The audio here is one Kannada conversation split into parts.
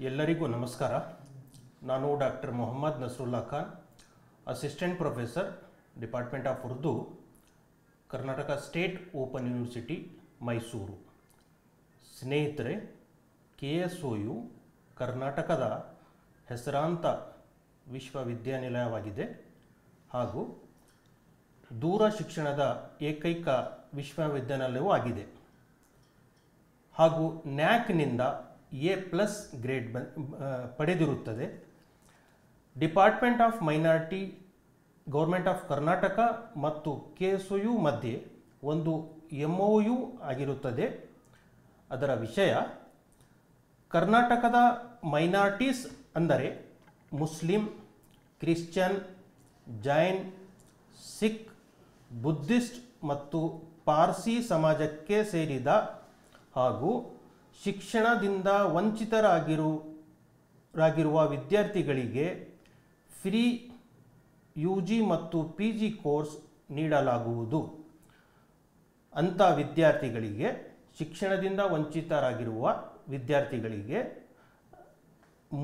ಎಲ್ಲರಿಗೂ ನಮಸ್ಕಾರ. ನಾನು doctor Mohammad Nasrullah Khan, assistant professor, department of Urdu, Karnataka state open university, Mysuru. ಸ್ನೇಹಿತರೆ, KSOU ಕರ್ನಾಟಕದ ಹೆಸರಾಂತ ವಿಶ್ವವಿದ್ಯಾನಿಲಯವಾಗಿದೆ ಹಾಗೂ ದೂರ ಶಿಕ್ಷಣದ ಏಕೈಕ ವಿಶ್ವವಿದ್ಯಾನಿಲಯವೂ ಆಗಿದೆ ಹಾಗೂ ನ್ಯಾಕ್ನಿಂದ A+ ಗ್ರೇಡ್ ಪಡೆದಿರುತ್ತದೆ. Department of minority, government of Karnataka ಮತ್ತು KSOU ಮಧ್ಯೆ ಒಂದು MOU ಆಗಿರುತ್ತದೆ. ಅದರ ವಿಷಯ ಕರ್ನಾಟಕದ ಮೈನಾರಿಟೀಸ್ ಅಂದರೆ Muslim, Christian, Jain, Sikh, Buddhist ಮತ್ತು ಪಾರ್ಸಿ ಸಮಾಜಕ್ಕೆ ಸೇರಿದ ಹಾಗೂ ಶಿಕ್ಷಣದಿಂದ ವಂಚಿತರಾಗಿರುವ ವಿದ್ಯಾರ್ಥಿಗಳಿಗೆ ಫ್ರೀ UG ಮತ್ತು PG ಕೋರ್ಸ್ ನೀಡಲಾಗುವುದು. ಅಂಥ ವಿದ್ಯಾರ್ಥಿಗಳಿಗೆ, ಶಿಕ್ಷಣದಿಂದ ವಂಚಿತರಾಗಿರುವ ವಿದ್ಯಾರ್ಥಿಗಳಿಗೆ,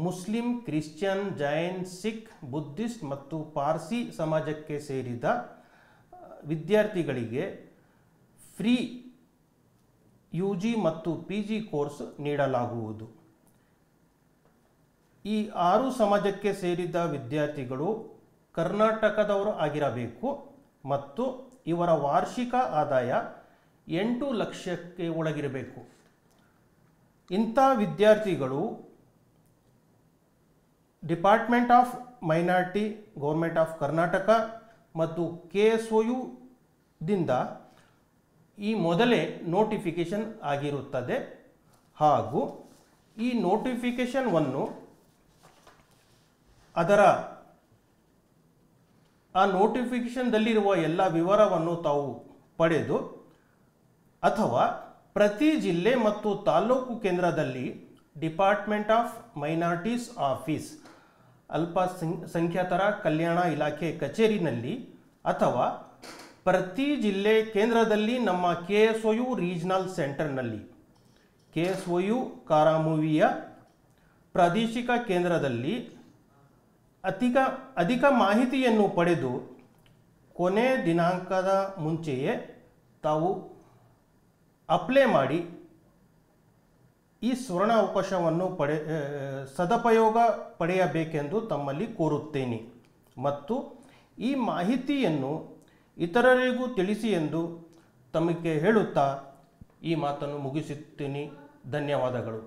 Muslim, Christian, Jain, Sikh, Buddhist ಮತ್ತು ಪಾರ್ಸಿ ಸಮಾಜಕ್ಕೆ ಸೇರಿದ ವಿದ್ಯಾರ್ಥಿಗಳಿಗೆ ಫ್ರೀ UG ಮತ್ತು PG ಕೋರ್ಸ್ ನೀಡಲಾಗುವುದು. ಈ 6 ಸಮಾಜಕ್ಕೆ ಸೇರಿದ ವಿದ್ಯಾರ್ಥಿಗಳು ಕರ್ನಾಟಕದವರು ಆಗಿರಬೇಕು ಮತ್ತು ಇವರ ವಾರ್ಷಿಕ ಆದಾಯ 8 ಲಕ್ಷಕ್ಕೆ ಒಳಗಿರಬೇಕು. ಇಂಥ ವಿದ್ಯಾರ್ಥಿಗಳು department of minority, government of Karnataka ಮತ್ತು KSOU ದಿಂದ ಈ ಮೊದಲೇ ನೋಟಿಫಿಕೇಷನ್ ಆಗಿರುತ್ತದೆ ಹಾಗೂ ಈ ನೋಟಿಫಿಕೇಷನ್ವನ್ನು ಆ ನೋಟಿಫಿಕೇಷನ್ದಲ್ಲಿರುವ ಎಲ್ಲ ವಿವರವನ್ನು ತಾವು ಪಡೆದು ಅಥವಾ ಪ್ರತಿ ಜಿಲ್ಲೆ ಮತ್ತು ತಾಲೂಕು ಕೇಂದ್ರದಲ್ಲಿ ಡಿಪಾರ್ಟ್ಮೆಂಟ್ ಆಫ್ ಮೈನಾರಿಟೀಸ್ ಆಫೀಸ್, ಅಲ್ಪಸಂಖ್ಯಾತರ ಕಲ್ಯಾಣ ಇಲಾಖೆ ಕಚೇರಿನಲ್ಲಿ ಅಥವಾ ಪ್ರತಿ ಜಿಲ್ಲೆ ಕೇಂದ್ರದಲ್ಲಿ ನಮ್ಮ KSOU ರೀಜನಲ್ ಸೆಂಟರ್ನಲ್ಲಿ, KSOU ಕಾರಾಮುವಿಯ ಪ್ರಾದೇಶಿಕ ಕೇಂದ್ರದಲ್ಲಿ ಅಧಿಕ ಮಾಹಿತಿಯನ್ನು ಪಡೆದು ಕೊನೆ ದಿನಾಂಕದ ಮುಂಚೆಯೇ ತಾವು ಅಪ್ಲೈ ಮಾಡಿ ಈ ಸುವರ್ಣ ಅವಕಾಶವನ್ನು ಸದುಪಯೋಗ ಪಡೆಯಬೇಕೆಂದು ತಮ್ಮಲ್ಲಿ ಕೋರುತ್ತೇನೆ ಮತ್ತು ಈ ಮಾಹಿತಿಯನ್ನು ಇತರರಿಗೂ ತಿಳಿಸಿ ಎಂದು ತಮಗೆ ಹೇಳುತ್ತಾ ಈ ಮಾತನ್ನು ಮುಗಿಸುತ್ತೀನಿ. ಧನ್ಯವಾದಗಳು.